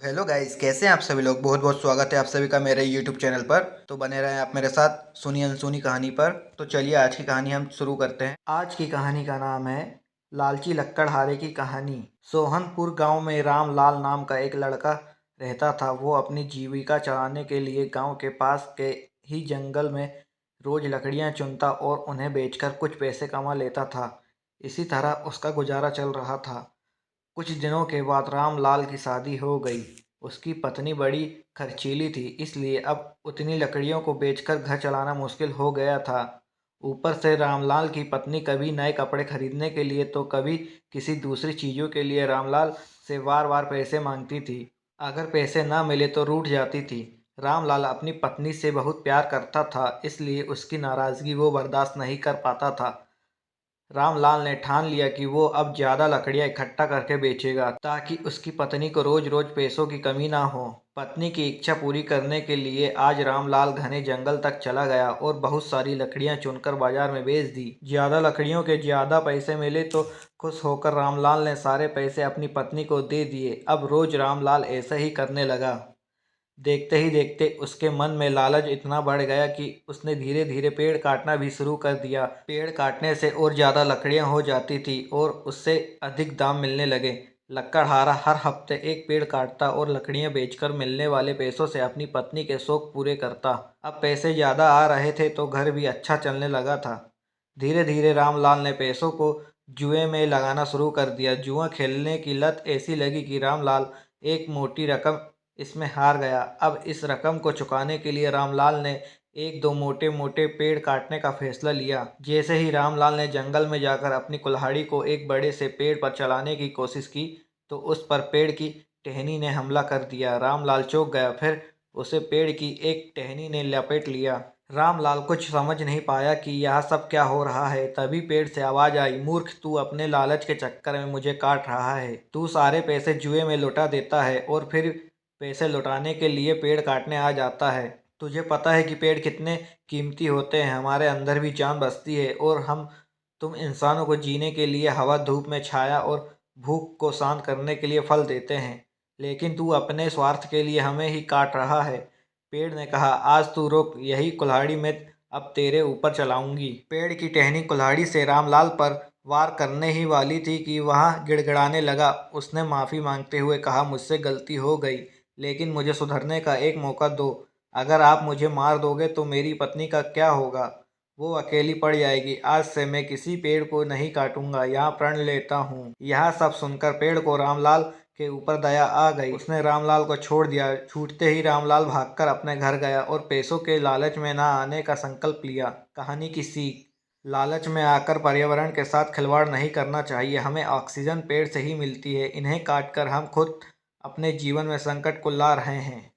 Hello guys, कैसे हैं आप सभी लोग। बहुत बहुत स्वागत है आप सभी का मेरे यूट्यूब चैनल पर। तो बने रहें आप मेरे साथ सुनी अनसुनी कहानी पर। तो चलिए आज की कहानी हम शुरू करते हैं। आज की कहानी का नाम है लालची लक्कड़हारे की कहानी। सोहनपुर गांव में रामलाल नाम का एक लड़का रहता था। वो अपनी जीविका चलाने के लिए गांव के पास के ही जंगल में रोज लकड़ियां चुनता और उन्हें बेचकर कुछ पैसे कमा लेता था। इसी तरह उसका गुजारा चल रहा था। कुछ दिनों के बाद रामलाल की शादी हो गई। उसकी पत्नी बड़ी खर्चीली थी, इसलिए अब उतनी लकड़ियों को बेचकर घर चलाना मुश्किल हो गया था। ऊपर से रामलाल की पत्नी कभी नए कपड़े खरीदने के लिए तो कभी किसी दूसरी चीज़ों के लिए रामलाल से बार बार पैसे मांगती थी। अगर पैसे ना मिले तो रूठ जाती थी। रामलाल अपनी पत्नी से बहुत प्यार करता था, इसलिए उसकी नाराज़गी वो बर्दाश्त नहीं कर पाता था। रामलाल ने ठान लिया कि वो अब ज्यादा लकड़ियां इकट्ठा करके बेचेगा ताकि उसकी पत्नी को रोज रोज पैसों की कमी ना हो। पत्नी की इच्छा पूरी करने के लिए आज रामलाल घने जंगल तक चला गया और बहुत सारी लकड़ियां चुनकर बाजार में बेच दी। ज्यादा लकड़ियों के ज्यादा पैसे मिले तो खुश होकर रामलाल ने सारे पैसे अपनी पत्नी को दे दिए। अब रोज रामलाल ऐसा ही करने लगा। देखते ही देखते उसके मन में लालच इतना बढ़ गया कि उसने धीरे धीरे पेड़ काटना भी शुरू कर दिया। पेड़ काटने से और ज़्यादा लकड़ियां हो जाती थी और उससे अधिक दाम मिलने लगे। लकड़हारा हर हफ्ते एक पेड़ काटता और लकड़ियां बेचकर मिलने वाले पैसों से अपनी पत्नी के शौक पूरे करता। अब पैसे ज़्यादा आ रहे थे तो घर भी अच्छा चलने लगा था। धीरे धीरे रामलाल ने पैसों को जुए में लगाना शुरू कर दिया। जुआ खेलने की लत ऐसी लगी कि रामलाल एक मोटी रकम इसमें हार गया। अब इस रकम को चुकाने के लिए रामलाल ने एक दो मोटे मोटे पेड़ काटने का फैसला लिया। जैसे ही रामलाल ने जंगल में जाकर अपनी कुल्हाड़ी को एक बड़े से पेड़ पर चलाने की कोशिश की तो उस पर पेड़ की टहनी ने हमला कर दिया। रामलाल चौंक गया, फिर उसे पेड़ की एक टहनी ने लपेट लिया। रामलाल कुछ समझ नहीं पाया कि यह सब क्या हो रहा है। तभी पेड़ से आवाज आई, मूर्ख, तू अपने लालच के चक्कर में मुझे काट रहा है। तू सारे पैसे जुए में लुटा देता है और फिर पैसे लौटाने के लिए पेड़ काटने आ जाता है। तुझे पता है कि पेड़ कितने कीमती होते हैं। हमारे अंदर भी जान बसती है और हम तुम इंसानों को जीने के लिए हवा धूप में छाया और भूख को शांत करने के लिए फल देते हैं, लेकिन तू अपने स्वार्थ के लिए हमें ही काट रहा है। पेड़ ने कहा, आज तू रुक, यही कुल्हाड़ी मैं अब तेरे ऊपर चलाऊंगी। पेड़ की टहनी कुल्हाड़ी से रामलाल पर वार करने ही वाली थी कि वह गिड़गिड़ाने लगा। उसने माफी मांगते हुए कहा, मुझसे गलती हो गई, लेकिन मुझे सुधरने का एक मौका दो। अगर आप मुझे मार दोगे तो मेरी पत्नी का क्या होगा? वो अकेली पड़ जाएगी। आज से मैं किसी पेड़ को नहीं काटूंगा, यहाँ प्रण लेता हूँ। यह सब सुनकर पेड़ को रामलाल के ऊपर दया आ गई। उसने रामलाल को छोड़ दिया। छूटते ही रामलाल भागकर अपने घर गया और पैसों के लालच में ना आने का संकल्प लिया। कहानी की सीख, लालच में आकर पर्यावरण के साथ खिलवाड़ नहीं करना चाहिए। हमें ऑक्सीजन पेड़ से ही मिलती है, इन्हें काटकर हम खुद अपने जीवन में संकट को ला रहे हैं।